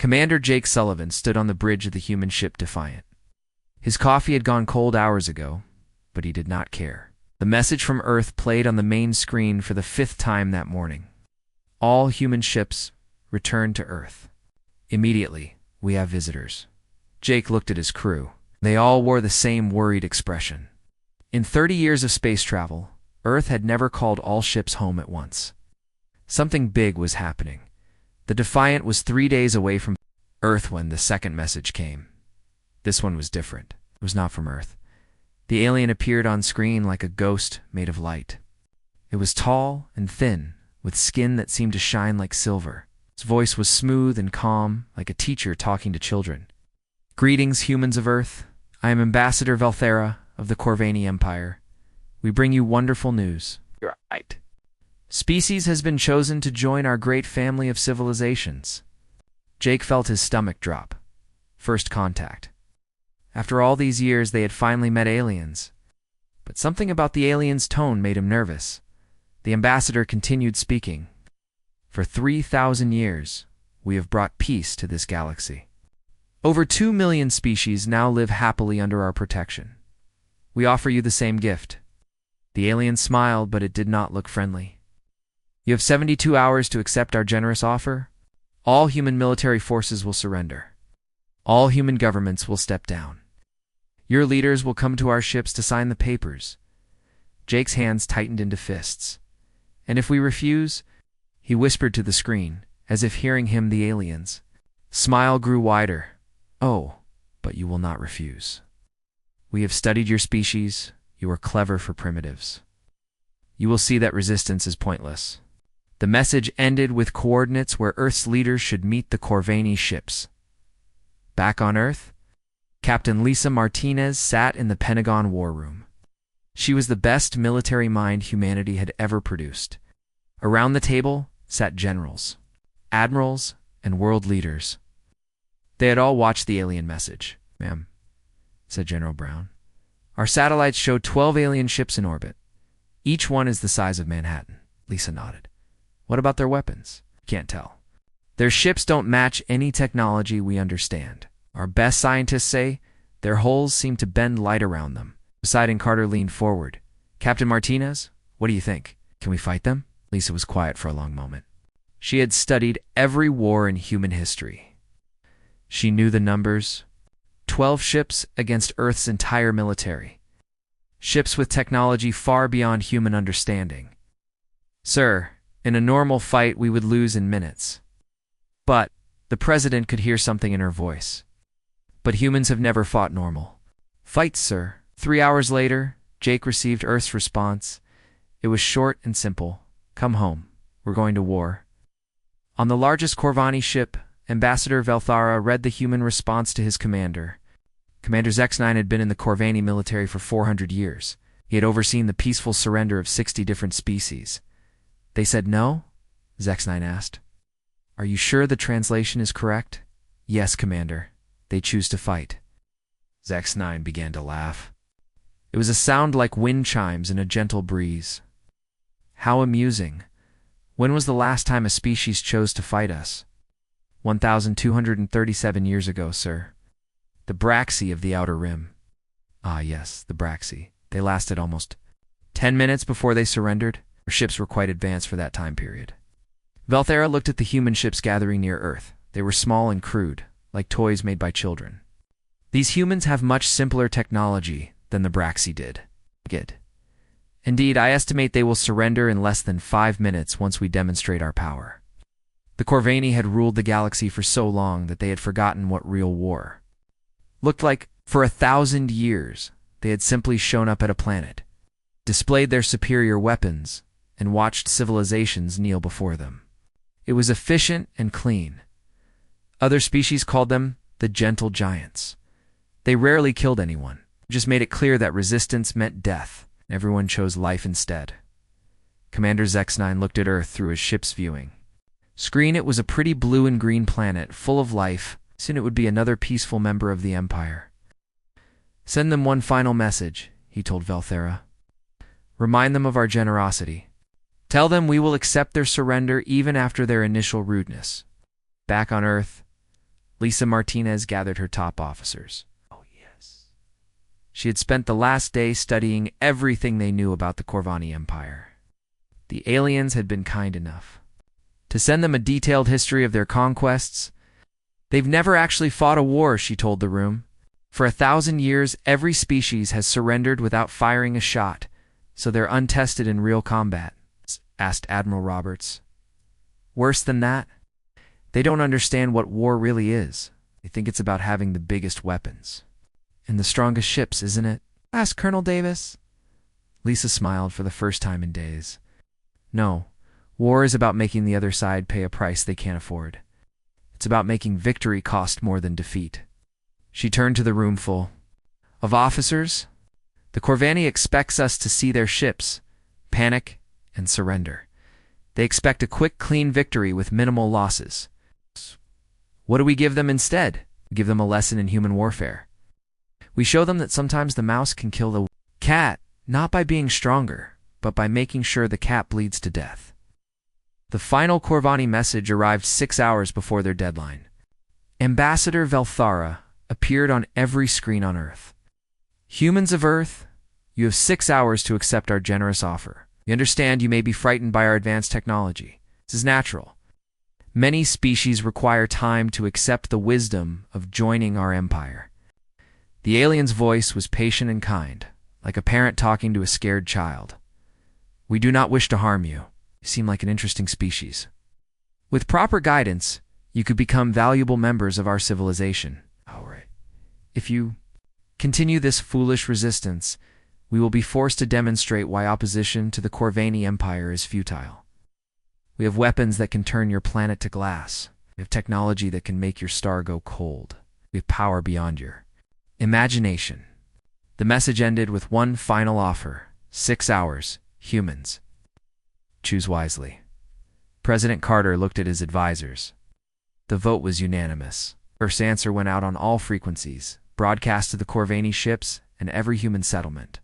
Commander Jake Sullivan stood on the bridge of the human ship Defiant. His coffee had gone cold hours ago, but he did not care. The message from Earth played on the main screen for the 5th time that morning. All human ships return to Earth. Immediately, we have visitors. Jake looked at his crew. They all wore the same worried expression. In 30 years of space travel, Earth had never called all ships home at once. Something big was happening. The Defiant was 3 days away from Earth when the second message came. This one was different. It was not from Earth. The alien appeared on screen like a ghost made of light. It was tall and thin, with skin that seemed to shine like silver. His voice was smooth and calm, like a teacher talking to children. "Greetings, humans of Earth. I am Ambassador Valthera of the Corvani Empire. We bring you wonderful news. You're right. Species has been chosen to join our great family of civilizations." Jake felt his stomach drop. First contact. After all these years, they had finally met aliens. But something about the aliens' tone made him nervous. The ambassador continued speaking. "For 3,000 years, we have brought peace to this galaxy. Over 2 million species now live happily under our protection. We offer you the same gift." The alien smiled, but it did not look friendly. "You have 72 hours to accept our generous offer. All human military forces will surrender. All human governments will step down. Your leaders will come to our ships to sign the papers." Jake's hands tightened into fists. "And if we refuse?" He whispered to the screen, as if hearing him the aliens. Smile grew wider. "Oh, but you will not refuse. We have studied your species. You are clever for primitives. You will see that resistance is pointless." The message ended with coordinates where Earth's leaders should meet the Corvani ships. Back on Earth, Captain Lisa Martinez sat in the Pentagon War Room. She was the best military mind humanity had ever produced. Around the table sat generals, admirals, and world leaders. They had all watched the alien message. "Ma'am," said General Brown, "our satellites show 12 alien ships in orbit. Each one is the size of Manhattan." Lisa nodded. "What about their weapons?" "Can't tell. Their ships don't match any technology we understand. Our best scientists say their hulls seem to bend light around them." Poseidon Carter leaned forward. "Captain Martinez, what do you think? Can we fight them?" Lisa was quiet for a long moment. She had studied every war in human history. She knew the numbers. 12 ships against Earth's entire military. Ships with technology far beyond human understanding. "Sir, in a normal fight we would lose in minutes." But the president could hear something in her voice. "But humans have never fought normal." "Fight, sir." 3 hours later, Jake received Earth's response. It was short and simple. "Come home. We're going to war." On the largest Corvani ship, Ambassador Valthara read the human response to his commander. Commander X9 had been in the Corvani military for 400 years. He had overseen the peaceful surrender of 60 different species. "They said no?" X9 asked. "Are you sure the translation is correct?" "Yes, Commander. They choose to fight." X9 began to laugh. It was a sound like wind chimes in a gentle breeze. "How amusing. When was the last time a species chose to fight us?" 1,237 years ago, sir. The Braxi of the Outer Rim." "Ah, yes, the Braxi. They lasted almost 10 minutes before they surrendered. Our ships were quite advanced for that time period." Valthera looked at the human ships gathering near Earth. They were small and crude, like toys made by children. "These humans have much simpler technology than the Braxi did." "Good. Indeed, I estimate they will surrender in less than 5 minutes once we demonstrate our power." The Corvani had ruled the galaxy for so long that they had forgotten what real war looked like. For 1,000 years, they had simply shown up at a planet, displayed their superior weapons, and watched civilizations kneel before them. It was efficient and clean. Other species called them the gentle giants. They rarely killed anyone, just made it clear that resistance meant death. Everyone chose life instead. Commander X9 looked at Earth through his ship's viewing screen. It was a pretty blue and green planet, full of life. Soon it would be another peaceful member of the Empire. "Send them one final message," he told Valthera. "Remind them of our generosity. Tell them we will accept their surrender even after their initial rudeness. Back on Earth, Lisa Martinez gathered her top officers. Oh, yes. She had spent the last day studying everything they knew about the Corvani Empire. The aliens had been kind enough to send them a detailed history of their conquests. They've never actually fought a war, she told the room. For 1,000 years, every species has surrendered without firing a shot, so they're untested in real combat, asked Admiral Roberts. Worse than that, they don't understand what war really is. They think it's about having the biggest weapons. And the strongest ships, isn't it? Asked Colonel Davis. Lisa smiled for the first time in days. No, war is about making the other side pay a price they can't afford. It's about making victory cost more than defeat. She turned to the room full of officers. The Corvani expects us to see their ships, panic, and surrender. They expect a quick, clean victory with minimal losses. What do we give them instead? We give them a lesson in human warfare. We show them that sometimes the mouse can kill the cat, not by being stronger, but by making sure the cat bleeds to death. The final Corvani message arrived 6 hours before their deadline. Ambassador Velthara appeared on every screen on Earth. Humans of Earth, you have 6 hours to accept our generous offer. We understand you may be frightened by our advanced technology. This is natural. Many species require time to accept the wisdom of joining our empire. The alien's voice was patient and kind, like a parent talking to a scared child. We do not wish to harm you. You seem like an interesting species. With proper guidance, you could become valuable members of our civilization. All right. If you continue this foolish resistance, we will be forced to demonstrate why opposition to the Corvani Empire is futile. We have weapons that can turn your planet to glass. We have technology that can make your star go cold. We have power beyond your imagination. The message ended with one final offer. 6 hours, humans. Choose wisely. President Carter looked at his advisors. The vote was unanimous. Earth's answer went out on all frequencies, broadcast to the Corvani ships and every human settlement.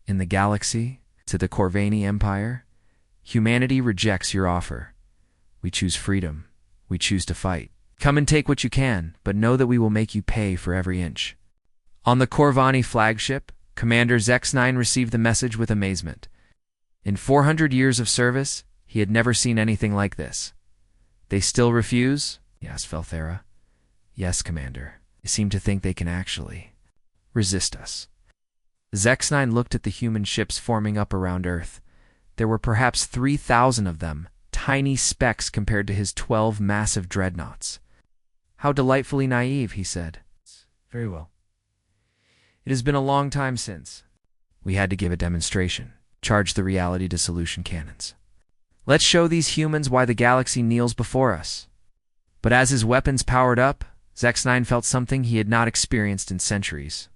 In the galaxy, to the Corvani Empire, humanity rejects your offer. We choose freedom. We choose to fight. Come and take what you can, but know that we will make you pay for every inch. On the Corvani flagship, Commander Zex9 received the message with amazement. In 400 years of service, he had never seen anything like this. They still refuse? He asked Velthara. Yes, Commander. They seem to think they can actually resist us. Zex9 looked at the human ships forming up around Earth. There were perhaps 3,000 of them, tiny specks compared to his 12 massive dreadnoughts. How delightfully naive, he said. Very well. It has been a long time since. We had to give a demonstration, charge the reality dissolution cannons. Let's show these humans why the galaxy kneels before us. But as his weapons powered up, Zex9 felt something he had not experienced in centuries.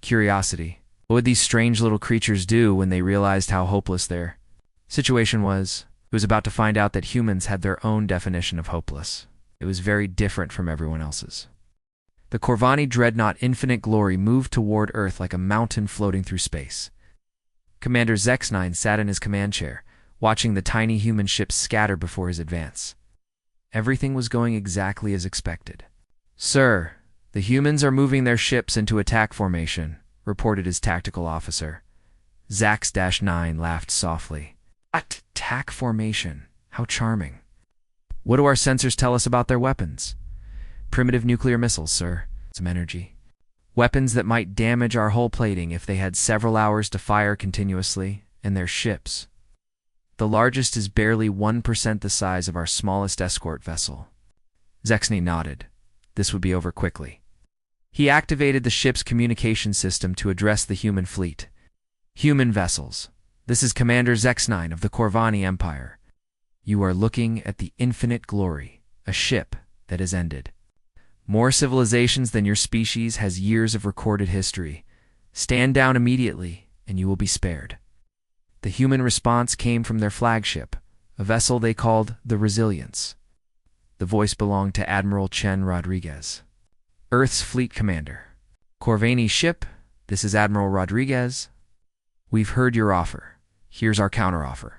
Curiosity. What would these strange little creatures do when they realized how hopeless their situation was? He was about to find out that humans had their own definition of hopeless. It was very different from everyone else's. The Corvani dreadnought Infinite Glory moved toward Earth like a mountain floating through space. Commander Zex9 sat in his command chair, watching the tiny human ships scatter before his advance. Everything was going exactly as expected. Sir, the humans are moving their ships into attack formation, reported his tactical officer. Zax-9 laughed softly. Attack formation. How charming. What do our sensors tell us about their weapons? Primitive nuclear missiles, sir. Some energy. Weapons that might damage our hull plating if they had several hours to fire continuously, and their ships. The largest is barely 1% the size of our smallest escort vessel. Zexny nodded. This would be over quickly. He activated the ship's communication system to address the human fleet. Human vessels. This is Commander Zex9 of the Corvani Empire. You are looking at the Infinite Glory, a ship that has ended. More civilizations than your species has years of recorded history. Stand down immediately, and you will be spared. The human response came from their flagship, a vessel they called the Resilience. The voice belonged to Admiral Chen Rodriguez, Earth's fleet commander. Corvani ship, this is Admiral Rodriguez. We've heard your offer. Here's our counteroffer.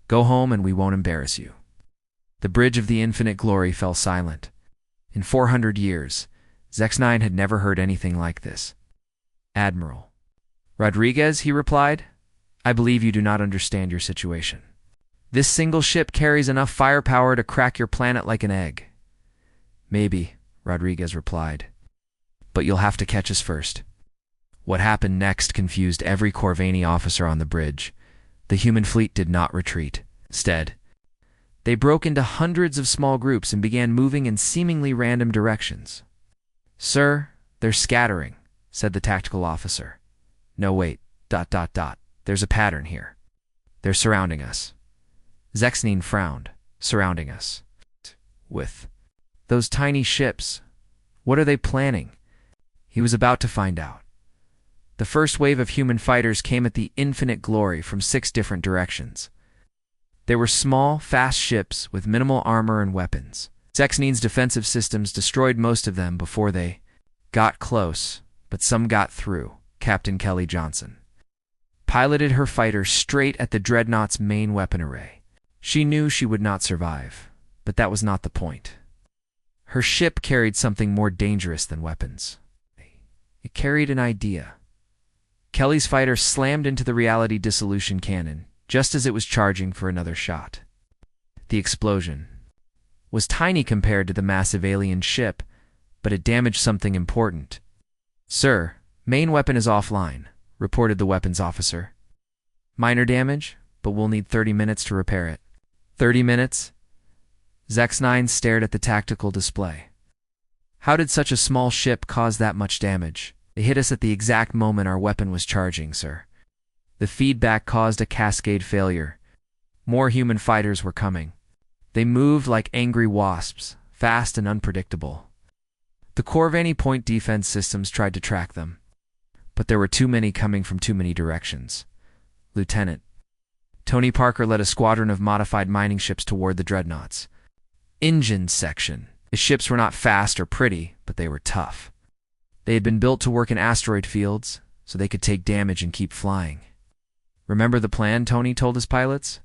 Go home and we won't embarrass you. The bridge of the Infinite Glory fell silent. In 400 years, Zex9 had never heard anything like this. "Admiral Rodriguez," he replied, "I believe you do not understand your situation. This single ship carries enough firepower to crack your planet like an egg." "Maybe," Rodriguez replied, "but you'll have to catch us first." What happened next confused every Corvani officer on the bridge. The human fleet did not retreat. Instead, they broke into hundreds of small groups and began moving in seemingly random directions. "Sir, they're scattering," said the tactical officer. "No, wait, ... There's a pattern here. They're surrounding us." Zex9 frowned. "Surrounding us? With those tiny ships? What are they planning?" He was about to find out. The first wave of human fighters came at the infinite glory from 6 different directions. They were small, fast ships with minimal armor and weapons. Zex9's defensive systems destroyed most of them before they got close, but some got through. Captain Kelly Johnson piloted her fighter straight at the dreadnought's main weapon array. She knew she would not survive, but that was not the point. Her ship carried something more dangerous than weapons. It carried an idea. Kelly's fighter slammed into the reality dissolution cannon just as it was charging for another shot. The explosion was tiny compared to the massive alien ship, but it damaged something important. "Sir, main weapon is offline," reported the weapons officer. "Minor damage, but we'll need 30 minutes to repair it." 30 minutes? Zex9 stared at the tactical display. How did such a small ship cause that much damage? "They hit us at the exact moment our weapon was charging, sir. The feedback caused a cascade failure. More human fighters were coming. They moved like angry wasps, fast and unpredictable. The Corvani point defense systems tried to track them, but there were too many coming from too many directions. Lieutenant Tony Parker led a squadron of modified mining ships toward the dreadnoughts. Engine section. The ships were not fast or pretty, but they were tough. They had been built to work in asteroid fields, so they could take damage and keep flying. "Remember the plan," Tony told his pilots.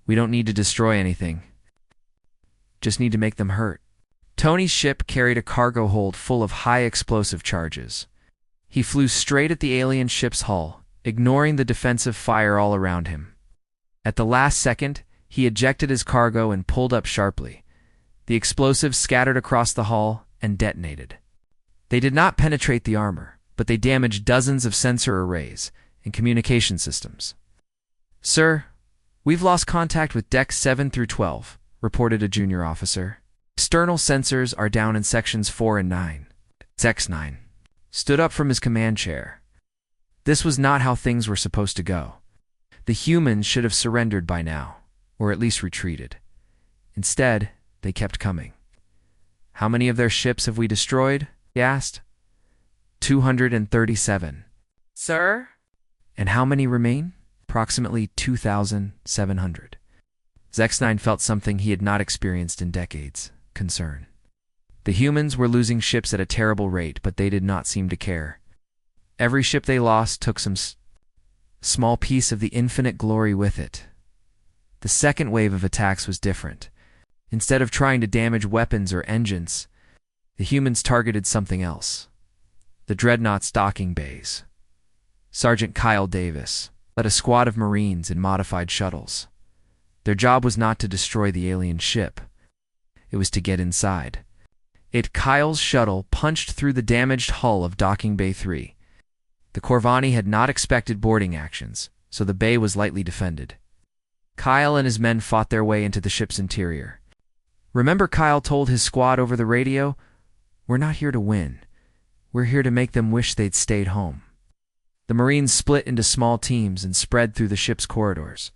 "We don't need to destroy anything. Just need to make them hurt." Tony's ship carried a cargo hold full of high explosive charges. He flew straight at the alien ship's hull, ignoring the defensive fire all around him. At the last second, he ejected his cargo and pulled up sharply. The explosives scattered across the hull and detonated. They did not penetrate the armor, but they damaged dozens of sensor arrays and communication systems. "Sir, we've lost contact with decks 7 through 12, reported a junior officer. "External sensors are down in sections 4 and 9. Zex9 stood up from his command chair. This was not how things were supposed to go. The humans should have surrendered by now, or at least retreated. Instead, they kept coming. "How many of their ships have we destroyed?" he asked. 237. "Sir?" "And how many remain?" "Approximately 2,700. Zex9 felt something he had not experienced in decades: concern. The humans were losing ships at a terrible rate, but they did not seem to care. Every ship they lost took some small piece of the infinite glory with it. The second wave of attacks was different. Instead of trying to damage weapons or engines, the humans targeted something else. The dreadnought's docking bays. Sergeant Kyle Davis led a squad of Marines in modified shuttles. Their job was not to destroy the alien ship. It was to get inside. Kyle's shuttle punched through the damaged hull of Docking Bay 3. The Corvani had not expected boarding actions, so the bay was lightly defended. Kyle and his men fought their way into the ship's interior. Remember, Kyle told his squad over the radio, "We're not here to win. We're here to make them wish they'd stayed home." The Marines split into small teams and spread through the ship's corridors.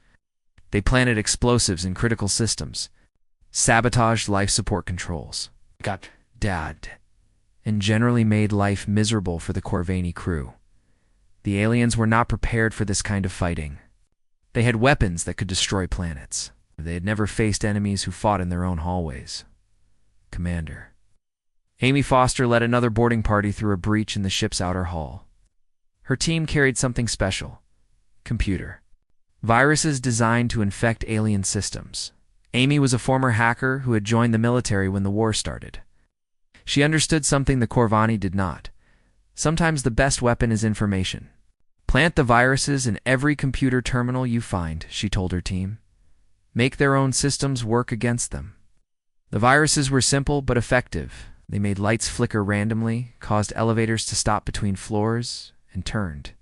They planted explosives in critical systems, sabotaged life support controls, and generally made life miserable for the Corvani crew. The aliens were not prepared for this kind of fighting. They had weapons that could destroy planets. They had never faced enemies who fought in their own hallways. Commander Amy Foster led another boarding party through a breach in the ship's outer hull. Her team carried something special: computer viruses designed to infect alien systems. Amy was a former hacker who had joined the military when the war started. She understood something the Corvani did not. Sometimes the best weapon is information. Plant the viruses in every computer terminal you find, she told her team. Make their own systems work against them. The viruses were simple but effective. They made lights flicker randomly, caused elevators to stop between floors, and turned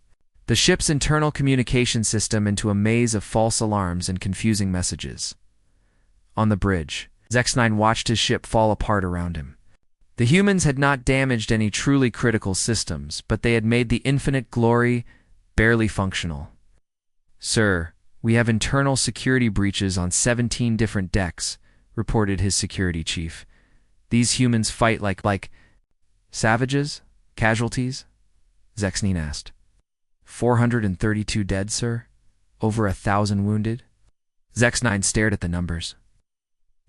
the ship's internal communication system into a maze of false alarms and confusing messages. On the bridge, X9 watched his ship fall apart around him. The humans had not damaged any truly critical systems, but they had made the Infinite Glory barely functional. "Sir, we have internal security breaches on 17 different decks," reported his security chief. "These humans fight like savages? Casualties?" Zexnine asked. 432 dead, sir? Over 1,000 wounded?" Zexnine stared at the numbers.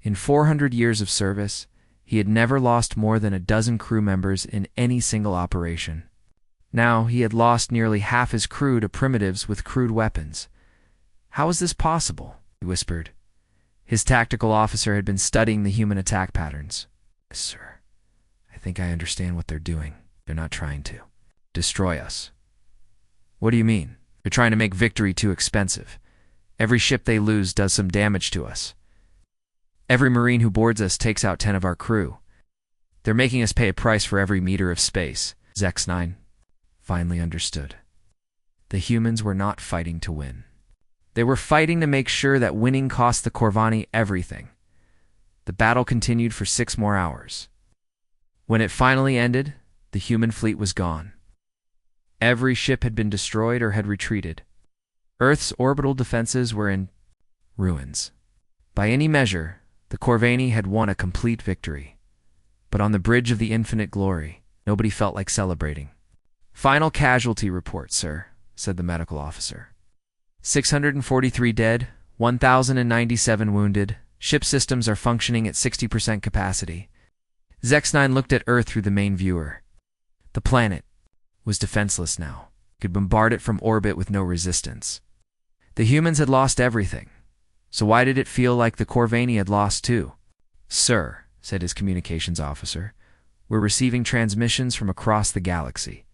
In 400 years of service, he had never lost more than a dozen crew members in any single operation. Now he had lost nearly half his crew to primitives with crude weapons. "How is this possible?" he whispered. His tactical officer had been studying the human attack patterns. "Sir, I think I understand what they're doing. They're not trying to destroy us." "What do you mean?" "They're trying to make victory too expensive. Every ship they lose does some damage to us. Every Marine who boards us takes out 10 of our crew. They're making us pay a price for every meter of space." Zex9 finally understood. The humans were not fighting to win. They were fighting to make sure that winning cost the Corvani everything. The battle continued for 6 more hours. When it finally ended, the human fleet was gone. Every ship had been destroyed or had retreated. Earth's orbital defenses were in ruins. By any measure, the Corvani had won a complete victory. But on the bridge of the Infinite Glory, nobody felt like celebrating. "Final casualty report, sir," said the medical officer. 643 dead, 1,097 wounded. Ship systems are functioning at 60% capacity. Zex9 looked at Earth through the main viewer. The planet was defenseless now. Could bombard it from orbit with no resistance. The humans had lost everything. So why did it feel like the Corvani had lost too? "Sir," said his communications officer, "we're receiving transmissions from across the galaxy.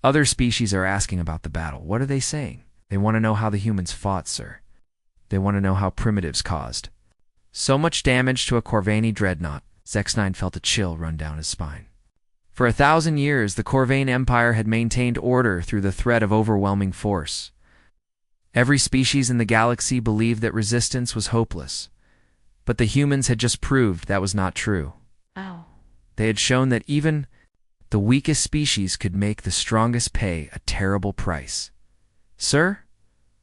Other species are asking about the battle. What are they saying? They want to know how the humans fought, sir. They want to know how primitives caused so much damage to a Corvani dreadnought." Zex9 felt a chill run down his spine. For 1,000 years, the Corvane Empire had maintained order through the threat of overwhelming force. Every species in the galaxy believed that resistance was hopeless. But the humans had just proved that was not true. Ow. They had shown that even the weakest species could make the strongest pay a terrible price. "Sir,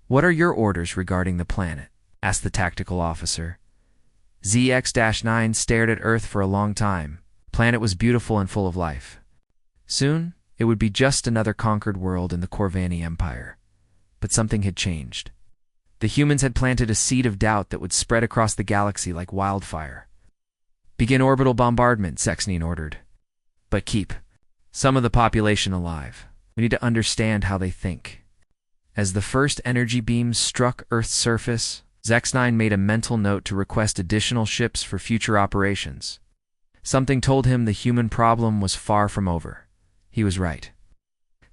what are your orders regarding the planet?" asked the tactical officer. ZX-9 stared at Earth for a long time. The planet was beautiful and full of life. Soon, it would be just another conquered world in the Corvani Empire. But something had changed. The humans had planted a seed of doubt that would spread across the galaxy like wildfire. "Begin orbital bombardment," Zexnine ordered. "But keep some of the population alive. We need to understand how they think." As the first energy beams struck Earth's surface, Zex9 made a mental note to request additional ships for future operations. Something told him the human problem was far from over. He was right.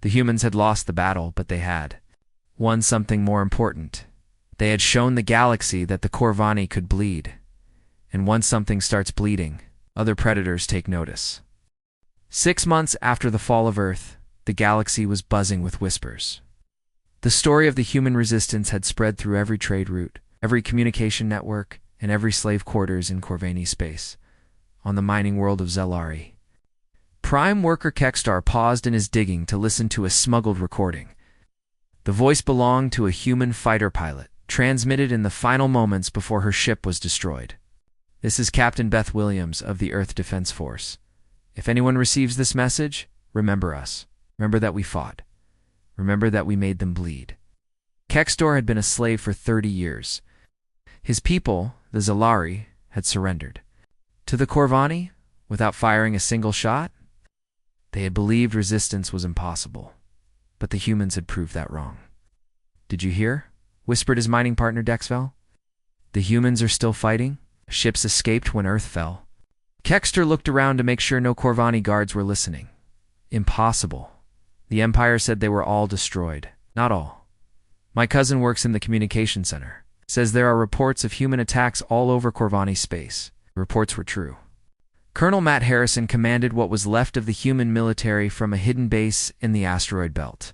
The humans had lost the battle, but they had won something more important. They had shown the galaxy that the Corvani could bleed. And once something starts bleeding, other predators take notice. 6 months after the fall of Earth, the galaxy was buzzing with whispers. The story of the human resistance had spread through every trade route, every communication network, and every slave quarters in Corvani space, on the mining world of Zelari. Prime worker Kekstar paused in his digging to listen to a smuggled recording. The voice belonged to a human fighter pilot, transmitted in the final moments before her ship was destroyed. "This is Captain Beth Williams of the Earth Defense Force. If anyone receives this message, remember us. Remember that we fought. Remember that we made them bleed." Kekstar had been a slave for 30 years. His people, the Zelari, had surrendered. To the Corvani, without firing a single shot? They had believed resistance was impossible, but the humans had proved that wrong. "Did you hear?" whispered his mining partner Dexvel. "The humans are still fighting. Ships escaped when Earth fell. Kexter looked around to make sure no Corvani guards were listening. Impossible. The Empire said they were all destroyed. Not all. My cousin works in the communication center. Says there are reports of human attacks all over Corvani space. The reports were true. Colonel Matt Harrison commanded what was left of the human military from a hidden base in the asteroid belt.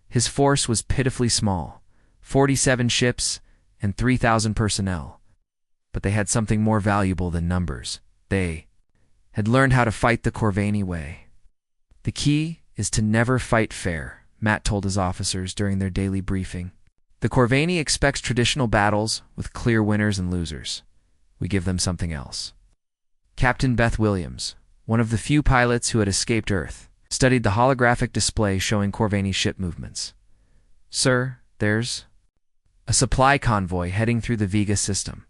His force was pitifully small, 47 ships and 3,000 personnel. But they had something more valuable than numbers. They had learned how to fight the Corvani way. The key is to never fight fair, Matt told his officers during their daily briefing. The Corvani expects traditional battles with clear winners and losers. We give them something else. Captain Beth Williams, one of the few pilots who had escaped Earth, studied the holographic display showing Corvani ship movements. Sir, there's a supply convoy heading through the Vega system.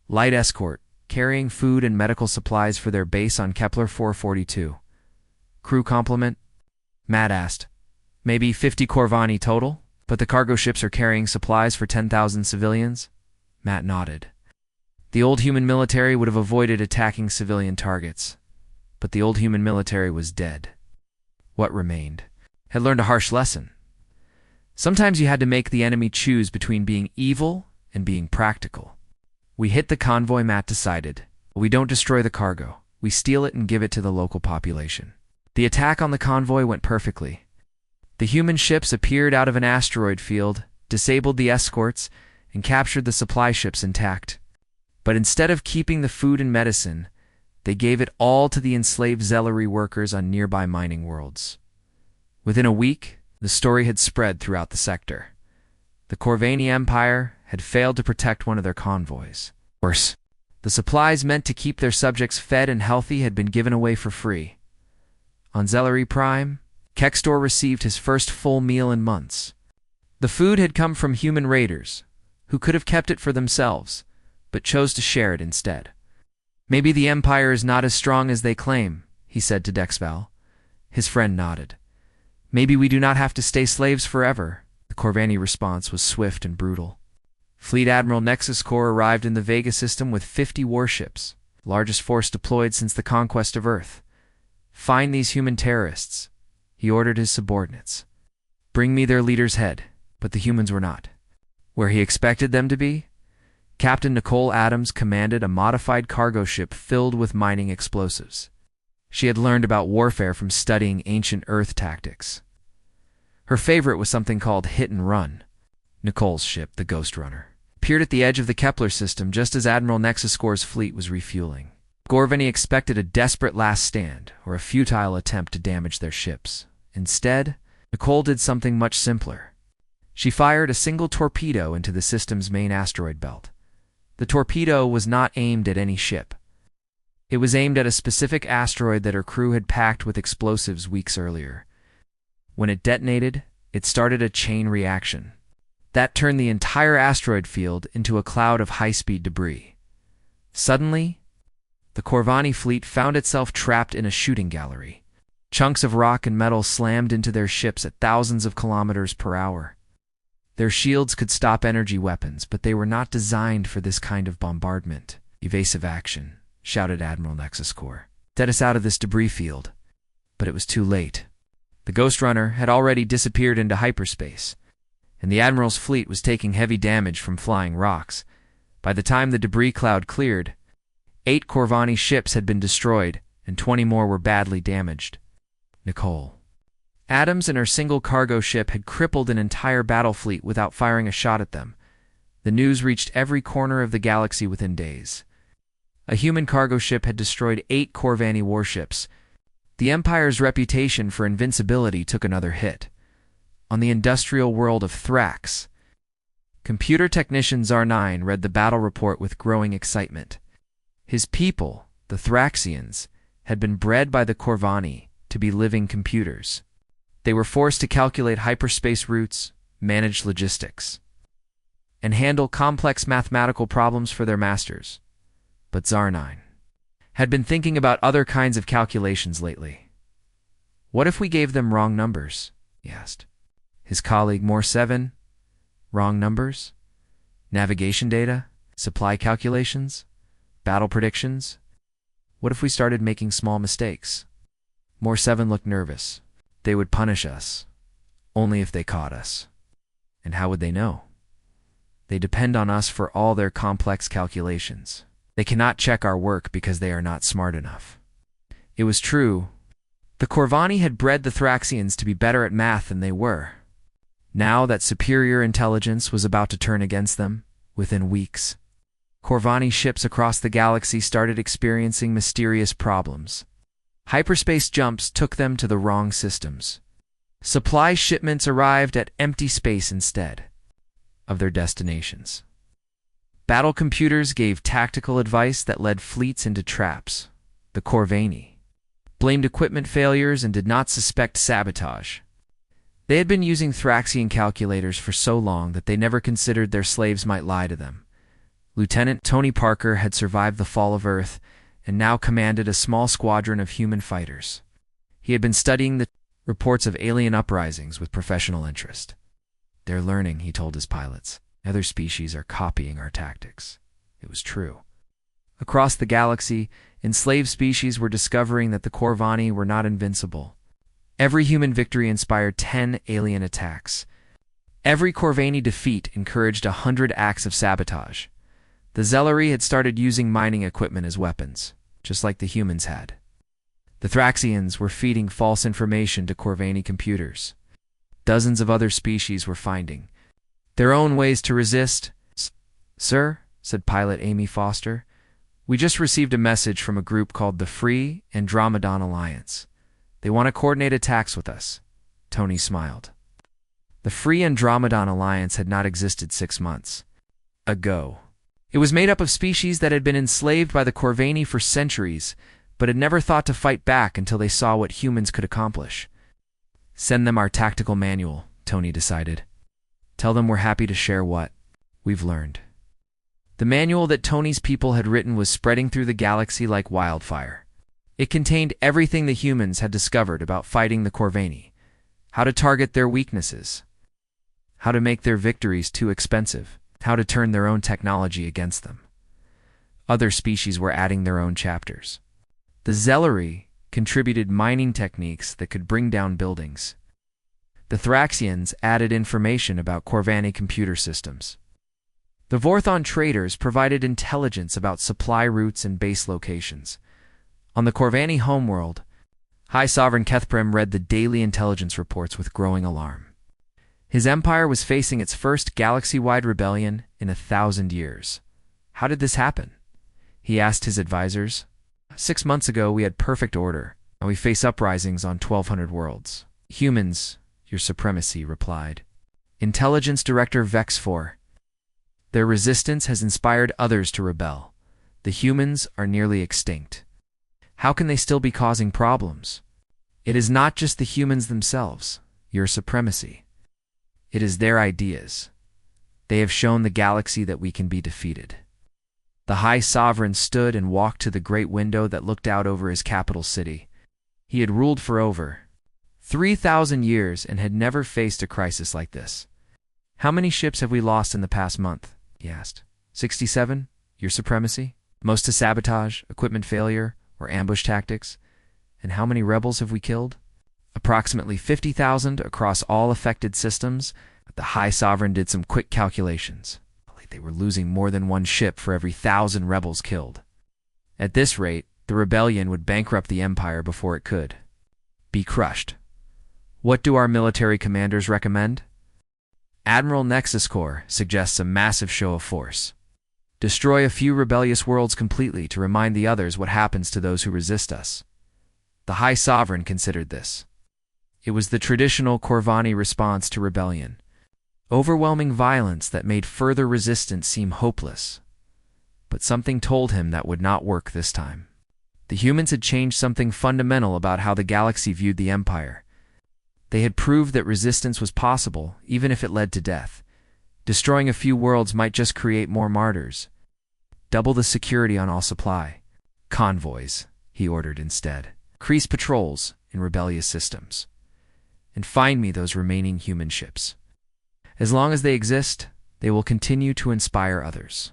Light escort, carrying food and medical supplies for their base on Kepler 442. Crew complement? Matt asked. Maybe 50 Corvani total? But the cargo ships are carrying supplies for 10,000 civilians? Matt nodded. The old human military would have avoided attacking civilian targets. But the old human military was dead. What remained had learned a harsh lesson. Sometimes you had to make the enemy choose between being evil and being practical. We hit the convoy, Matt decided. We don't destroy the cargo. We steal it and give it to the local population. The attack on the convoy went perfectly. The human ships appeared out of an asteroid field, disabled the escorts, and captured the supply ships intact. But instead of keeping the food and medicine, they gave it all to the enslaved Zellery workers on nearby mining worlds. Within a week, the story had spread throughout the sector. The Corvani Empire had failed to protect one of their convoys. Worse, the supplies meant to keep their subjects fed and healthy had been given away for free. On Zellery Prime, Kextor received his first full meal in months. The food had come from human raiders, who could have kept it for themselves, but chose to share it instead. Maybe the Empire is not as strong as they claim, he said to Dexval. His friend nodded. Maybe we do not have to stay slaves forever. The Corvani response was swift and brutal. Fleet Admiral Nexus Corps arrived in the Vega system with 50 warships, the largest force deployed since the conquest of Earth. Find these human terrorists, he ordered his subordinates. Bring me their leader's head, but the humans were not where he expected them to be. Captain Nicole Adams commanded a modified cargo ship filled with mining explosives. She had learned about warfare from studying ancient Earth tactics. Her favorite was something called hit and run. Nicole's ship, the Ghost Runner, appeared at the edge of the Kepler system just as Admiral Nexus Corps' fleet was refueling. Corvani expected a desperate last stand or a futile attempt to damage their ships. Instead, Nicole did something much simpler. She fired a single torpedo into the system's main asteroid belt. The torpedo was not aimed at any ship. It was aimed at a specific asteroid that her crew had packed with explosives weeks earlier. When it detonated, it started a chain reaction. That turned the entire asteroid field into a cloud of high-speed debris. Suddenly, the Corvani fleet found itself trapped in a shooting gallery. Chunks of rock and metal slammed into their ships at thousands of kilometers per hour. Their shields could stop energy weapons, but they were not designed for this kind of bombardment. Evasive action, shouted Admiral Nexus Corps. Get us out of this debris field. But it was too late. The Ghost Runner had already disappeared into hyperspace, and the Admiral's fleet was taking heavy damage from flying rocks. By the time the debris cloud cleared, 8 Corvani ships had been destroyed, and 20 more were badly damaged. Nicole Adams and her single cargo ship had crippled an entire battle fleet without firing a shot at them. The news reached every corner of the galaxy within days. A human cargo ship had destroyed 8 Corvani warships. The Empire's reputation for invincibility took another hit. On the industrial world of Thrax, computer technician Zar9 read the battle report with growing excitement. His people, the Thraxians, had been bred by the Corvani to be living computers. They were forced to calculate hyperspace routes, manage logistics, and handle complex mathematical problems for their masters. But Zar9 had been thinking about other kinds of calculations lately. What if we gave them wrong numbers? He asked. His colleague Moore 7? Wrong numbers? Navigation data? Supply calculations? Battle predictions? What if we started making small mistakes? More 7 looked nervous. They would punish us. Only if they caught us. And how would they know? They depend on us for all their complex calculations. They cannot check our work because they are not smart enough. It was true. The Corvani had bred the Thraxians to be better at math than they were. Now that superior intelligence was about to turn against them, within weeks, Corvani ships across the galaxy started experiencing mysterious problems. Hyperspace jumps took them to the wrong systems. Supply shipments arrived at empty space instead of their destinations. Battle computers gave tactical advice that led fleets into traps. The Corvani blamed equipment failures and did not suspect sabotage. They had been using Thraxian calculators for so long that they never considered their slaves might lie to them. Lieutenant Tony Parker had survived the fall of Earth and now commanded a small squadron of human fighters. He had been studying the reports of alien uprisings with professional interest. They're learning, he told his pilots. Other species are copying our tactics. It was true. Across the galaxy, enslaved species were discovering that the Corvani were not invincible. Every human victory inspired 10 alien attacks. Every Corvani defeat encouraged 100 acts of sabotage. The Zellery had started using mining equipment as weapons, just like the humans had. The Thraxians were feeding false information to Corvani computers. Dozens of other species were finding their own ways to resist. Sir, said pilot Amy Foster, we just received a message from a group called the Free Andromedon Alliance. They want to coordinate attacks with us. Tony smiled. The Free Andromedon Alliance had not existed 6 months ago. It was made up of species that had been enslaved by the Corvani for centuries, but had never thought to fight back until they saw what humans could accomplish. Send them our tactical manual, Tony decided. Tell them we're happy to share what we've learned. The manual that Tony's people had written was spreading through the galaxy like wildfire. It contained everything the humans had discovered about fighting the Corvani, how to target their weaknesses, how to make their victories too expensive, how to turn their own technology against them. Other species were adding their own chapters. The Zellery contributed mining techniques that could bring down buildings. The Thraxians added information about Corvani computer systems. The Vorthon traders provided intelligence about supply routes and base locations. On the Corvani homeworld, High Sovereign Kethprim read the daily intelligence reports with growing alarm. His empire was facing its first galaxy-wide rebellion in 1,000 years. How did this happen? He asked his advisors. 6 months ago, we had perfect order, and we face uprisings on 1,200 worlds. Humans, your supremacy, replied. Intelligence Director Vex-4. Their resistance has inspired others to rebel. The humans are nearly extinct. How can they still be causing problems? It is not just the humans themselves, your supremacy. It is their ideas. They have shown the galaxy that we can be defeated. The High Sovereign stood and walked to the great window that looked out over his capital city. He had ruled for over 3,000 years and had never faced a crisis like this. How many ships have we lost in the past month? He asked. 67, your supremacy? Most to sabotage, equipment failure, or ambush tactics? And how many rebels have we killed? Approximately 50,000 across all affected systems. The High Sovereign did some quick calculations. They were losing more than one ship for every 1,000 rebels killed. At this rate, the rebellion would bankrupt the Empire before it could be crushed. What do our military commanders recommend? Admiral Nexus Corps suggests a massive show of force. Destroy a few rebellious worlds completely to remind the others what happens to those who resist us. The High Sovereign considered this. It was the traditional Corvani response to rebellion. Overwhelming violence that made further resistance seem hopeless. But something told him that would not work this time. The humans had changed something fundamental about how the galaxy viewed the Empire. They had proved that resistance was possible, even if it led to death. Destroying a few worlds might just create more martyrs. Double the security on all supply. Convoys, he ordered instead. Increase patrols in rebellious systems. And find me those remaining human ships. As long as they exist, they will continue to inspire others.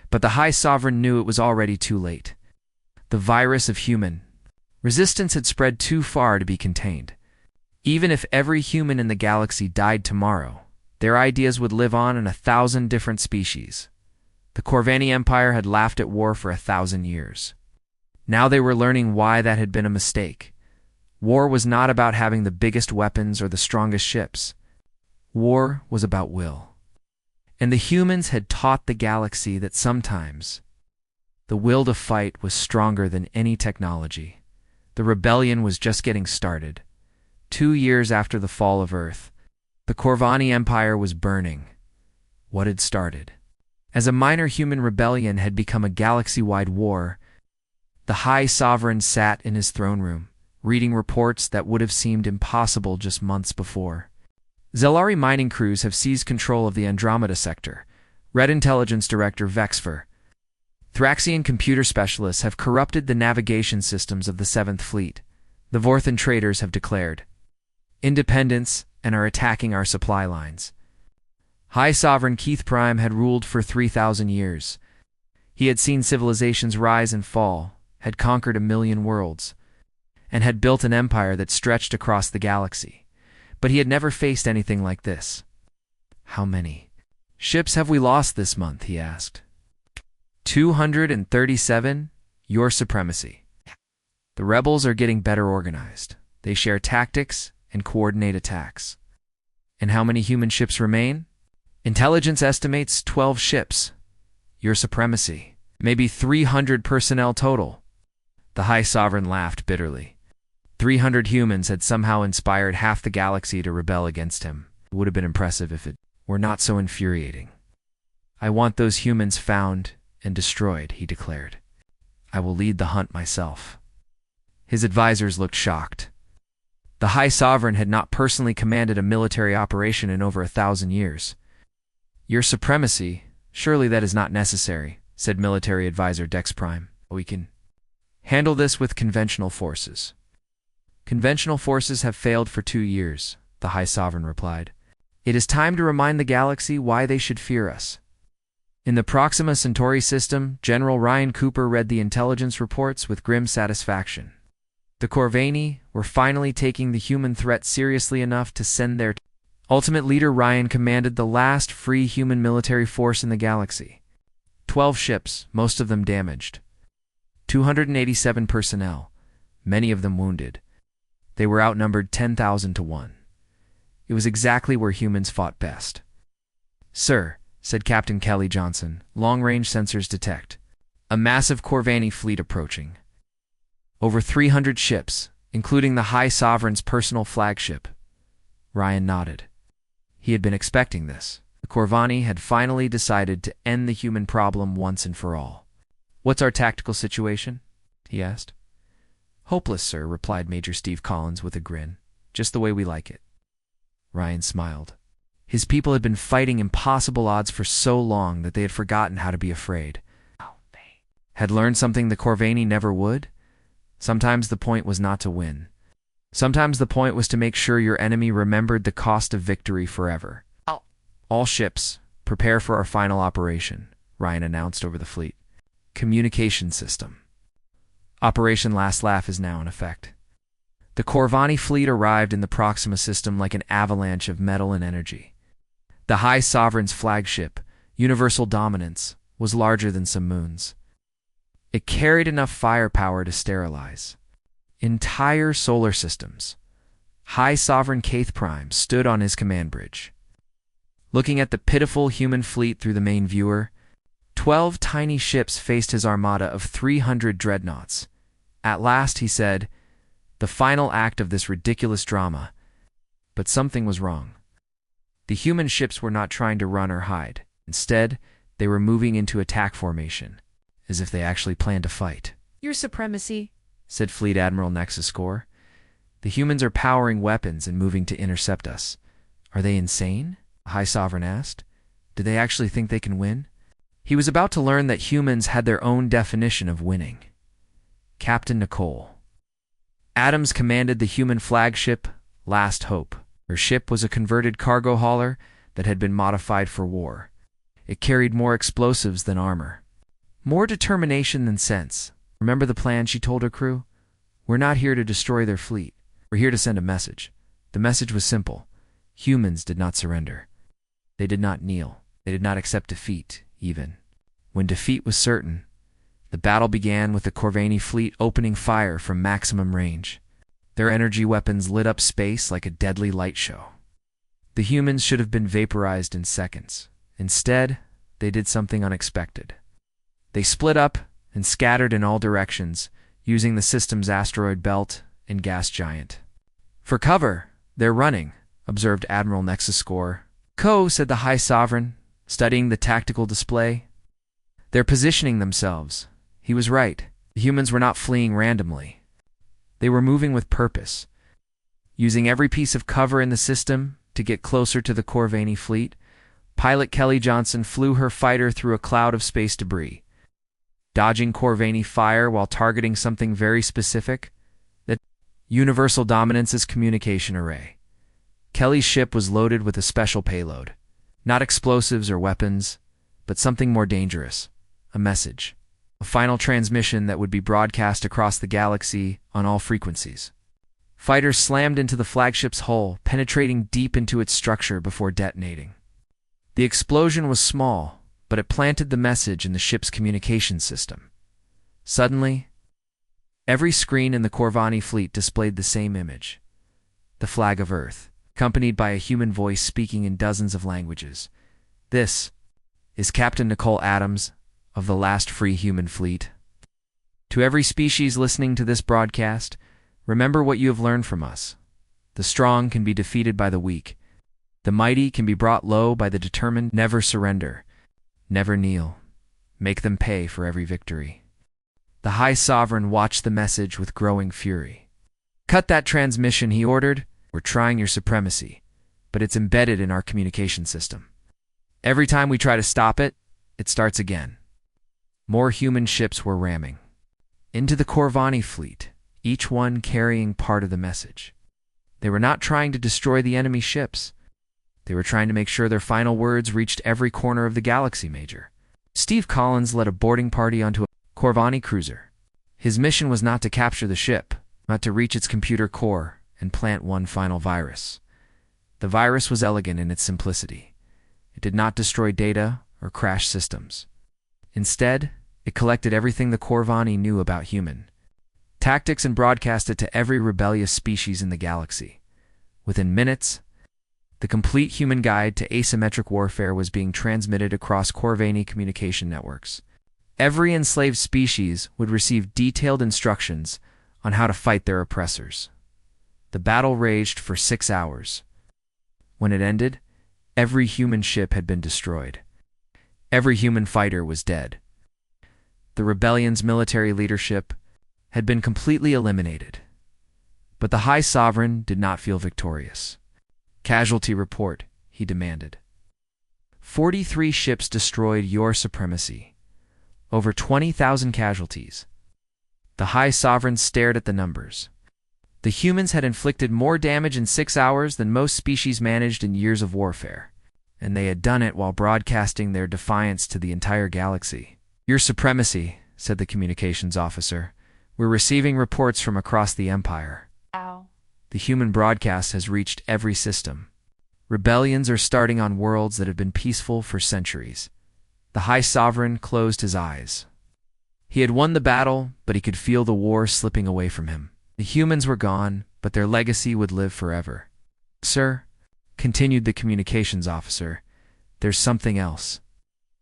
But the High Sovereign knew it was already too late. the virus of human resistance had spread too far to be contained. Even if every human in the galaxy died tomorrow, their ideas would live on in 1,000 different species. The Corvani Empire had laughed at war for 1,000 years. Now they were learning why that had been a mistake. War was not about having the biggest weapons or the strongest ships. War was about will. And the humans had taught the galaxy that sometimes the will to fight was stronger than any technology. The rebellion was just getting started. 2 years after the fall of Earth, the Corvani Empire was burning. What had started as a minor human rebellion had become a galaxy-wide war. The High Sovereign sat in his throne room, reading reports that would have seemed impossible just months before. Zelari mining crews have seized control of the Andromeda sector. Red Intelligence Director Vexfer. Thraxian computer specialists have corrupted the navigation systems of the 7th Fleet. The Vorthan traders have declared independence and are attacking our supply lines. High Sovereign Keith Prime had ruled for 3,000 years. He had seen civilizations rise and fall, had conquered 1,000,000 worlds, and had built an empire that stretched across the galaxy. But he had never faced anything like this. "How many ships have we lost this month?" he asked. 237, Your Supremacy. The rebels are getting better organized. They share tactics and coordinate attacks. And how many human ships remain? Intelligence estimates 12 ships. Your Supremacy. Maybe 300 personnel total. The High Sovereign laughed bitterly. 300 humans had somehow inspired half the galaxy to rebel against him. It would have been impressive if it were not so infuriating. "I want those humans found and destroyed," he declared. "I will lead the hunt myself." His advisors looked shocked. The High Sovereign had not personally commanded a military operation in over 1,000 years. "Your Supremacy, surely that is not necessary," said military advisor Dex Prime. "We can handle this with conventional forces." "Conventional forces have failed for 2 years," the High Sovereign replied. "It is time to remind the galaxy why they should fear us." In the Proxima Centauri system, General Ryan Cooper read the intelligence reports with grim satisfaction. The Corvani were finally taking the human threat seriously enough to send their ultimate leader. Ryan commanded the last free human military force in the galaxy. 12 ships, most of them damaged. 287 personnel, many of them wounded. They were outnumbered 10,000 to 1. It was exactly where humans fought best. "Sir," said Captain Kelly Johnson, "long-range sensors detect a massive Corvani fleet approaching. Over 300 ships, including the High Sovereign's personal flagship." Ryan nodded. He had been expecting this. The Corvani had finally decided to end the human problem once and for all. "What's our tactical situation?" he asked. "Hopeless, sir," replied Major Steve Collins with a grin. "Just the way we like it." Ryan smiled. His people had been fighting impossible odds for so long that they had forgotten how to be afraid. They had learned something the Corvani never would. Sometimes the point was not to win. Sometimes the point was to make sure your enemy remembered the cost of victory forever. "All ships, prepare for our final operation," Ryan announced over the fleet. Communication system. Operation Last Laugh is now in effect. The Corvani fleet arrived in the Proxima system like an avalanche of metal and energy. The High Sovereign's flagship, Universal Dominance, was larger than some moons. It carried enough firepower to sterilize entire solar systems. High Sovereign Keith Prime stood on his command bridge, looking at the pitiful human fleet through the main viewer. 12 tiny ships faced his armada of 300 dreadnoughts. At last, he said, "The final act of this ridiculous drama." But something was wrong. The human ships were not trying to run or hide. Instead, they were moving into attack formation, as if they actually planned to fight. "Your Supremacy," said Fleet Admiral Nexus Score. "The humans are powering weapons and moving to intercept us." "Are they insane?" the High Sovereign asked. "Do they actually think they can win?" He was about to learn that humans had their own definition of winning. Captain Nicole Adams commanded the human flagship, Last Hope. Her ship was a converted cargo hauler that had been modified for war. It carried more explosives than armor, more determination than sense, Remember the plan, she told her crew? We're not here to destroy their fleet. We're here to send a message. The message was simple. Humans did not surrender. They did not kneel. They did not accept defeat, even. When defeat was certain, the battle began with the Corvani fleet opening fire from maximum range. Their energy weapons lit up space like a deadly light show. The humans should have been vaporized in seconds. Instead, they did something unexpected. They split up and scattered in all directions, using the system's asteroid belt and gas giant. For cover, they're running, observed Admiral Nexuscore. "Co," said the High Sovereign, studying the tactical display. "They're positioning themselves." He was right. The humans were not fleeing randomly. They were moving with purpose, using every piece of cover in the system to get closer to the Corvani fleet. Pilot Kelly Johnson flew her fighter through a cloud of space debris, dodging Corvani fire while targeting something very specific: the Universal Dominance's communication array. Kelly's ship was loaded with a special payload. Not explosives or weapons, but something more dangerous: a message. A final transmission that would be broadcast across the galaxy on all frequencies. Fighters slammed into the flagship's hull, penetrating deep into its structure before detonating. The explosion was small, but it planted the message in the ship's communication system. Suddenly, every screen in the Corvani fleet displayed the same image: the flag of Earth, accompanied by a human voice speaking in dozens of languages. "This is Captain Nicole Adams of the last free human fleet. To every species listening to this broadcast, remember what you have learned from us. The strong can be defeated by the weak. The mighty can be brought low by the determined. Never surrender. Never kneel. Make them pay for every victory." The High Sovereign watched the message with growing fury. "Cut that transmission," he ordered. "We're trying your supremacy, but it's embedded in our communication system. Every time we try to stop it, it starts again." More human ships were ramming into the Corvani fleet, each one carrying part of the message. They were not trying to destroy the enemy ships. They were trying to make sure their final words reached every corner of the galaxy. Major Steve Collins led a boarding party onto a Corvani cruiser. His mission was not to capture the ship, but to reach its computer core and plant one final virus. The virus was elegant in its simplicity. It did not destroy data or crash systems. Instead, it collected everything the Corvani knew about human tactics and broadcast it to every rebellious species in the galaxy. Within minutes, the complete human guide to asymmetric warfare was being transmitted across Corvani communication networks. Every enslaved species would receive detailed instructions on how to fight their oppressors. The battle raged for 6 hours. When it ended, every human ship had been destroyed. Every human fighter was dead. The rebellion's military leadership had been completely eliminated. But the High Sovereign did not feel victorious. "Casualty report," he demanded. 43 ships destroyed, your supremacy. Over 20,000 casualties. The High Sovereign stared at the numbers. The humans had inflicted more damage in 6 hours than most species managed in years of warfare. And they had done it while broadcasting their defiance to the entire galaxy. "Your supremacy," said the communications officer. "We're receiving reports from across the Empire. Ow. The human broadcast has reached every system. Rebellions are starting on worlds that have been peaceful for centuries." The High Sovereign closed his eyes. He had won the battle, but he could feel the war slipping away from him. The humans were gone, but their legacy would live forever. "Sir," continued the communications officer, "there's something else.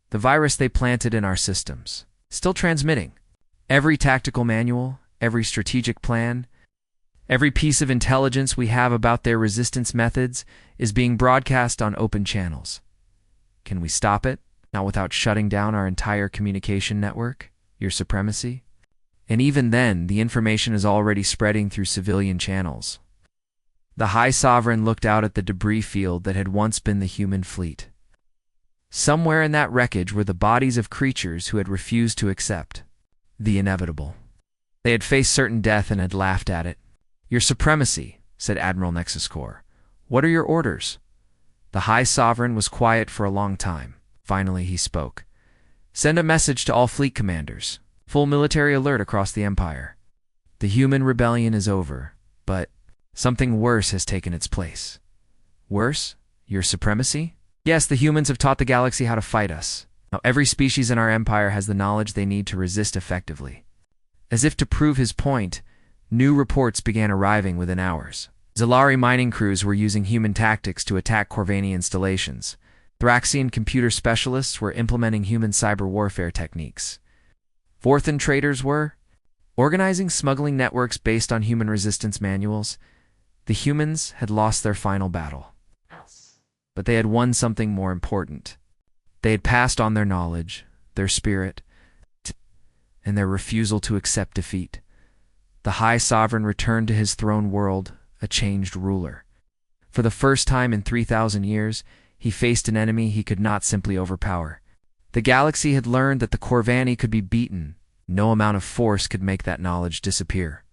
The virus they planted in our systems, still transmitting. Every tactical manual, every strategic plan, every piece of intelligence we have about their resistance methods is being broadcast on open channels. Can we stop it? Not without shutting down our entire communication network, your supremacy. And even then, the information is already spreading through civilian channels." The High Sovereign looked out at the debris field that had once been the human fleet. Somewhere in that wreckage were the bodies of creatures who had refused to accept the inevitable. They had faced certain death and had laughed at it. "Your supremacy," said Admiral Nexuscore. "What are your orders?" The High Sovereign was quiet for a long time. Finally, he spoke. "Send a message to all fleet commanders. Full military alert across the Empire. The human rebellion is over, but something worse has taken its place. Worse? Your supremacy? Yes, the humans have taught the galaxy how to fight us. Now every species in our empire has the knowledge they need to resist effectively. As if to prove his point, new reports began arriving within hours. Zalari mining crews were using human tactics to attack Corvani installations. Thraxian computer specialists were implementing human cyber warfare techniques. Vorthan traders were organizing smuggling networks based on human resistance manuals. The humans had lost their final battle. But they had won something more important. They had passed on their knowledge, their spirit, and their refusal to accept defeat. The High Sovereign returned to his throne world, a changed ruler. For the first time in 3,000 years, he faced an enemy he could not simply overpower. The galaxy had learned that the Corvani could be beaten. No amount of force could make that knowledge disappear.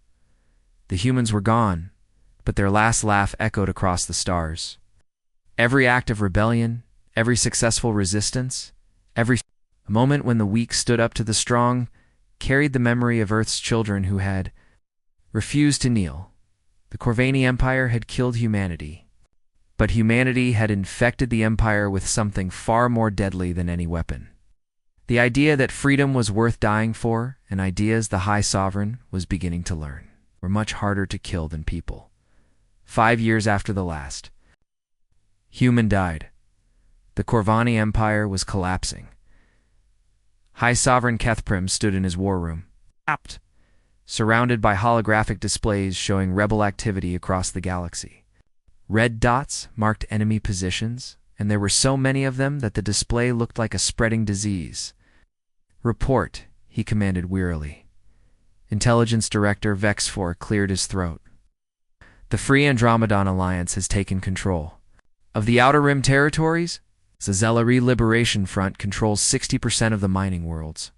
The humans were gone, but their last laugh echoed across the stars. Every act of rebellion, every successful resistance, every moment when the weak stood up to the strong, carried the memory of Earth's children who had refused to kneel. The Corvani Empire had killed humanity, but humanity had infected the Empire with something far more deadly than any weapon. The idea that freedom was worth dying for, and ideas the High Sovereign was beginning to learn, were much harder to kill than people. 5 years after the last human died, the Corvani Empire was collapsing. High Sovereign Kethprim stood in his war room, surrounded by holographic displays showing rebel activity across the galaxy. Red dots marked enemy positions, and there were so many of them that the display looked like a spreading disease. "Report," he commanded wearily. Intelligence Director Vexfor cleared his throat. "The Free Andromedon Alliance has taken control. Of the Outer Rim territories, the Zelari Liberation Front controls 60% of the mining worlds.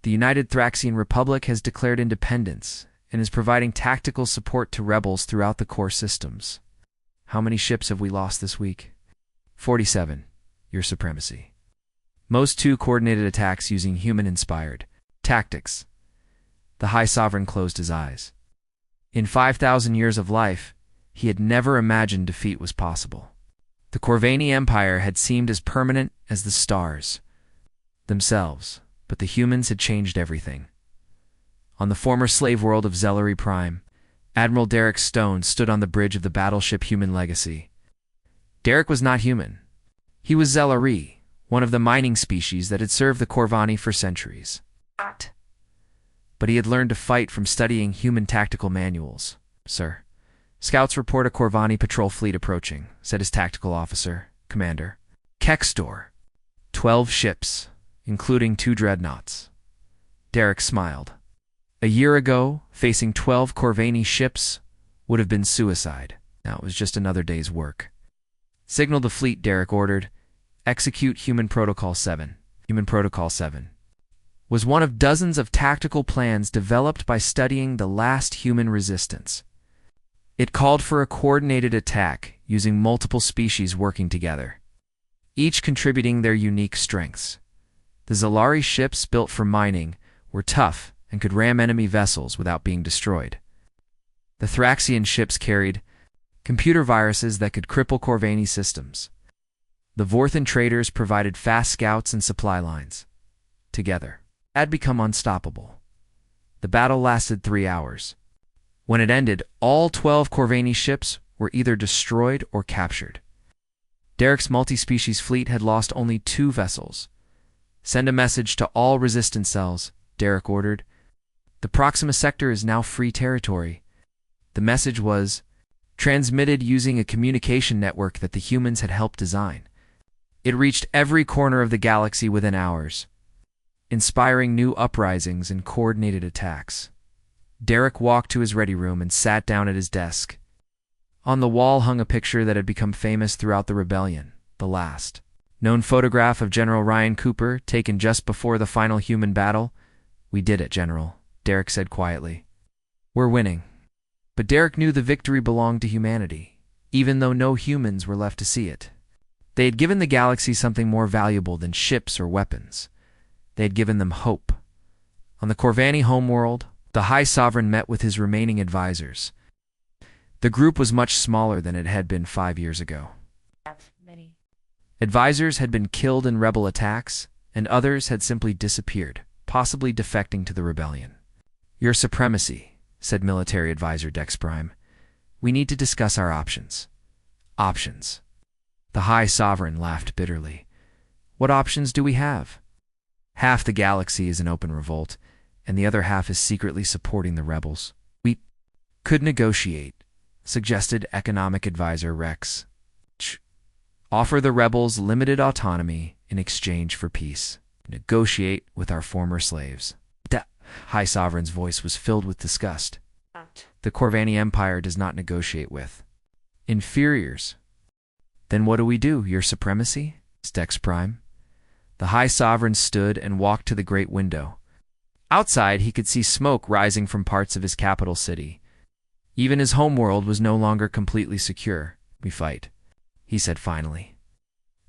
The United Thraxian Republic has declared independence and is providing tactical support to rebels throughout the core systems. How many ships have we lost this week?" 47, Your Supremacy. Most 2 coordinated attacks using human-inspired tactics. The High Sovereign closed his eyes. In 5,000 years of life, he had never imagined defeat was possible. The Corvani Empire had seemed as permanent as the stars themselves, but the humans had changed everything. On the former slave world of Zelari Prime, Admiral Derek Stone stood on the bridge of the battleship Human Legacy. Derek was not human. He was Zelari, one of the mining species that had served the Corvani for centuries. But he had learned to fight from studying human tactical manuals. "Sir, scouts report a Corvani patrol fleet approaching," said his tactical officer, Commander Kextor. 12 ships, including 2 dreadnoughts. Derek smiled. A year ago, facing 12 Corvani ships would have been suicide. Now it was just another day's work. "Signal the fleet," Derek ordered. "Execute Human Protocol 7. Human Protocol 7 was one of dozens of tactical plans developed by studying the last human resistance. It called for a coordinated attack using multiple species working together, each contributing their unique strengths. The Zelari ships built for mining were tough and could ram enemy vessels without being destroyed. The Thraxian ships carried computer viruses that could cripple Corvani systems. The Vorthan traders provided fast scouts and supply lines. Together, had become unstoppable. The battle lasted 3 hours. When it ended, all 12 Corvani ships were either destroyed or captured. Derek's multi-species fleet had lost only 2 vessels. "Send a message to all resistance cells," Derek ordered. "The Proxima sector is now free territory." The message was transmitted using a communication network that the humans had helped design. It reached every corner of the galaxy within hours, inspiring new uprisings and coordinated attacks. Derek walked to his ready room and sat down at his desk. On the wall hung a picture that had become famous throughout the rebellion, the last known photograph of General Ryan Cooper, taken just before the final human battle. "We did it, General," Derek said quietly. "We're winning." But Derek knew the victory belonged to humanity, even though no humans were left to see it. They had given the galaxy something more valuable than ships or weapons. They had given them hope. On the Corvani homeworld, the High Sovereign met with his remaining advisors. The group was much smaller than it had been 5 years ago. Advisors had been killed in rebel attacks, and others had simply disappeared, possibly defecting to the rebellion. "Your Supremacy," said military advisor Dex Prime, "we need to discuss our options." "Options?" The High Sovereign laughed bitterly. "What options do we have? Half the galaxy is in open revolt, and the other half is secretly supporting the rebels. We could negotiate," suggested economic advisor Rex. "Offer the rebels limited autonomy in exchange for peace. Negotiate with our former slaves." The High Sovereign's voice was filled with disgust. "The Corvani Empire does not negotiate with inferiors." "Then what do we do, Your Supremacy?" Dex Prime. The High Sovereign stood and walked to the great window. Outside, he could see smoke rising from parts of his capital city. Even his homeworld was no longer completely secure. "We fight," he said finally.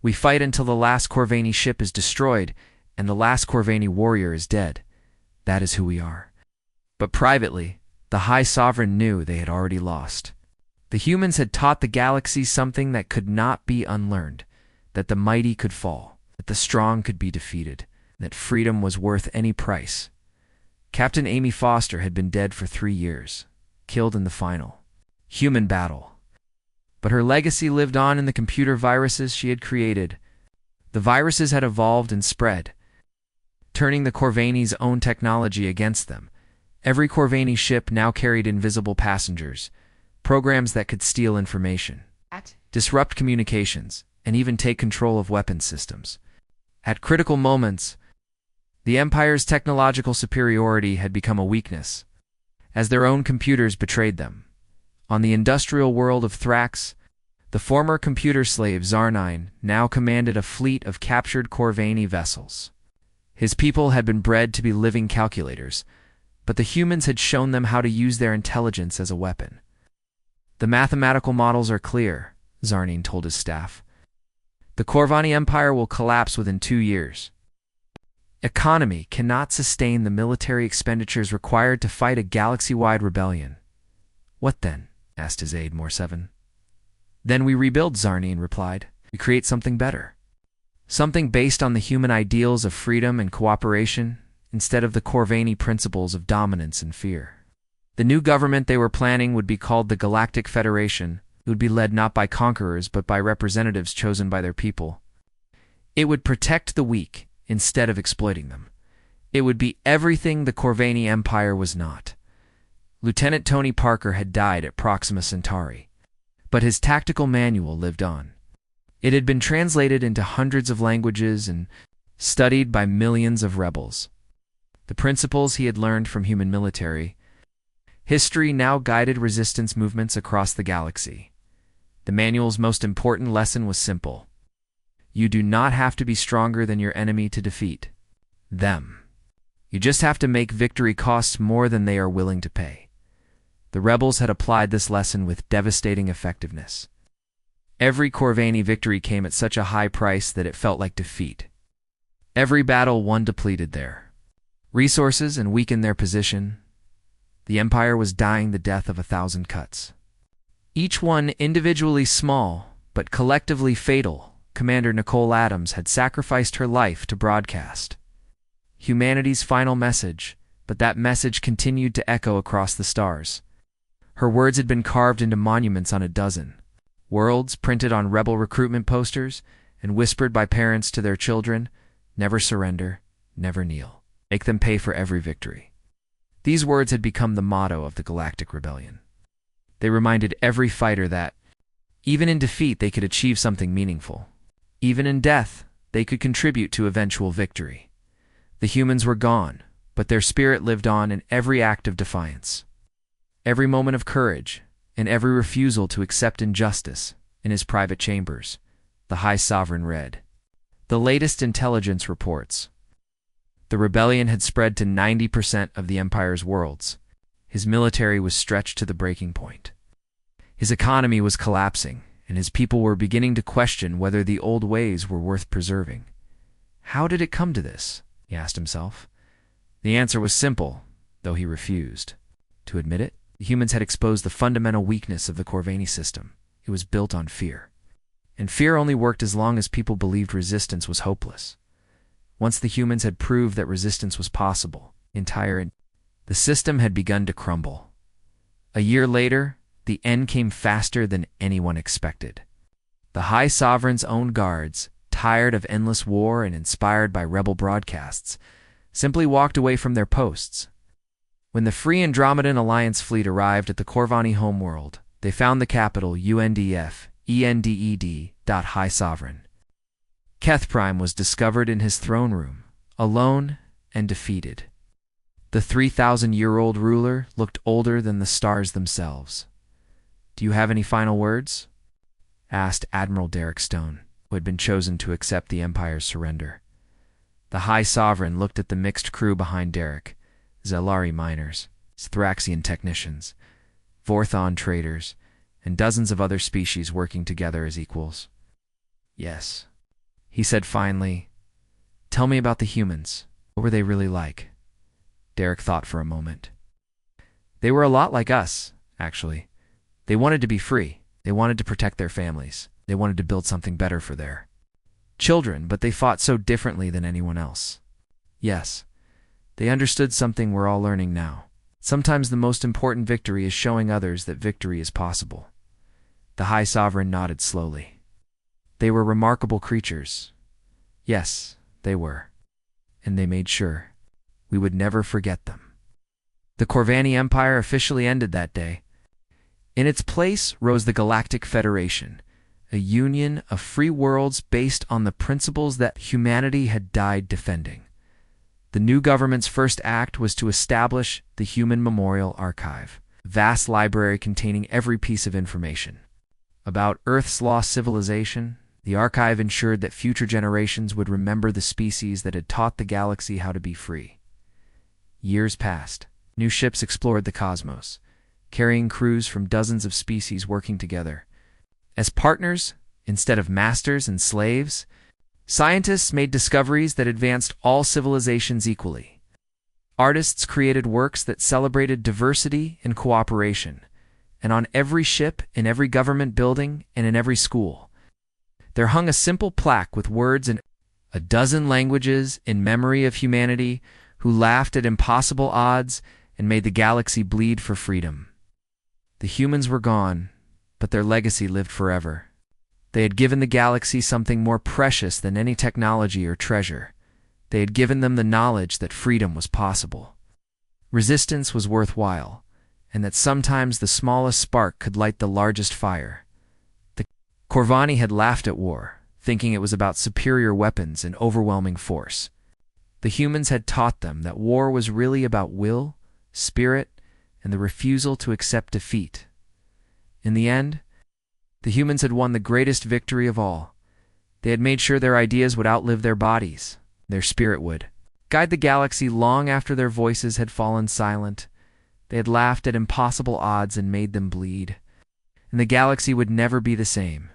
"We fight until the last Corvani ship is destroyed and the last Corvani warrior is dead. That is who we are." But privately, the High Sovereign knew they had already lost. The humans had taught the galaxy something that could not be unlearned, that the mighty could fall, that the strong could be defeated, that freedom was worth any price. Captain Amy Foster had been dead for 3 years, killed in the final human battle. But her legacy lived on in the computer viruses she had created. The viruses had evolved and spread, turning the Corvani's own technology against them. Every Corvani ship now carried invisible passengers, programs that could steal information, disrupt communications, and even take control of weapons systems. At critical moments, the Empire's technological superiority had become a weakness, as their own computers betrayed them. On the industrial world of Thrax, the former computer slave Zarnine now commanded a fleet of captured Corvani vessels. His people had been bred to be living calculators, but the humans had shown them how to use their intelligence as a weapon. "The mathematical models are clear," Zarnine told his staff. "The Corvani Empire will collapse within 2 years. Economy cannot sustain the military expenditures required to fight a galaxy-wide rebellion." "What then?" asked his aide Morseven. "Then we rebuild," Zarnine replied. "We create something better. Something based on the human ideals of freedom and cooperation, instead of the Corvani principles of dominance and fear." The new government they were planning would be called the Galactic Federation. It would be led not by conquerors, but by representatives chosen by their people. It would protect the weak instead of exploiting them. It would be everything the Corvani Empire was not. Lieutenant Tony Parker had died at Proxima Centauri, but his tactical manual lived on. It had been translated into hundreds of languages and studied by millions of rebels. The principles he had learned from human military history now guided resistance movements across the galaxy. The manual's most important lesson was simple. You do not have to be stronger than your enemy to defeat them. You just have to make victory cost more than they are willing to pay. The rebels had applied this lesson with devastating effectiveness. Every Corvani victory came at such a high price that it felt like defeat. Every battle won depleted their resources and weakened their position. The Empire was dying the death of 1,000 cuts. Each one individually small, but collectively fatal. Commander Nicole Adams had sacrificed her life to broadcast humanity's final message, but that message continued to echo across the stars. Her words had been carved into monuments on a dozen worlds, printed on rebel recruitment posters, and whispered by parents to their children: "Never surrender, never kneel. Make them pay for every victory." These words had become the motto of the Galactic Rebellion. They reminded every fighter that, even in defeat, they could achieve something meaningful. Even in death, they could contribute to eventual victory. The humans were gone, but their spirit lived on in every act of defiance, every moment of courage, and every refusal to accept injustice. In his private chambers, the High Sovereign read the latest intelligence reports. The rebellion had spread to 90% of the Empire's worlds. His military was stretched to the breaking point. His economy was collapsing, and his people were beginning to question whether the old ways were worth preserving. How did it come to this? He asked himself. The answer was simple, though he refused to admit it. The humans had exposed the fundamental weakness of the Corvani system. It was built on fear. And fear only worked as long as people believed resistance was hopeless. Once the humans had proved that resistance was possible, the system had begun to crumble. A year later, the end came faster than anyone expected. The High Sovereign's own guards, tired of endless war and inspired by rebel broadcasts, simply walked away from their posts. When the Free Andromedan Alliance fleet arrived at the Corvani homeworld, they found the capital UNDF High Sovereign. Keth Prime was discovered in his throne room, alone and defeated. The 3,000-year-old ruler looked older than the stars themselves. "Do you have any final words?" asked Admiral Derek Stone, who had been chosen to accept the Empire's surrender. The High Sovereign looked at the mixed crew behind Derek: Zelari miners, Thraxian technicians, Vorthon traders, and dozens of other species working together as equals. "Yes," he said finally. "Tell me about the humans. What were they really like?" Derek thought for a moment. "They were a lot like us, actually. They wanted to be free. They wanted to protect their families. They wanted to build something better for their children, but they fought so differently than anyone else. Yes, they understood something we're all learning now. Sometimes the most important victory is showing others that victory is possible." The High Sovereign nodded slowly. "They were remarkable creatures." "Yes, they were. And they made sure we would never forget them." The Corvani Empire officially ended that day. In its place rose the Galactic Federation, a union of free worlds based on the principles that humanity had died defending. The new government's first act was to establish the Human Memorial Archive, a vast library containing every piece of information about Earth's lost civilization. The archive ensured that future generations would remember the species that had taught the galaxy how to be free. Years passed. New ships explored the cosmos, carrying crews from dozens of species working together as partners instead of masters and slaves. Scientists made discoveries that advanced all civilizations equally. Artists created works that celebrated diversity and cooperation, and on every ship, in every government building, and in every school, there hung a simple plaque with words in a dozen languages in memory of humanity who laughed at impossible odds and made the galaxy bleed for freedom. The humans were gone, but their legacy lived forever. They had given the galaxy something more precious than any technology or treasure. They had given them the knowledge that freedom was possible. Resistance was worthwhile, and that sometimes the smallest spark could light the largest fire. The Corvani had laughed at war, thinking it was about superior weapons and overwhelming force. The humans had taught them that war was really about will, spirit, and the refusal to accept defeat. In the end, the humans had won the greatest victory of all. They had made sure their ideas would outlive their bodies. Their spirit would guide the galaxy long after their voices had fallen silent. They had laughed at impossible odds and made them bleed. And the galaxy would never be the same.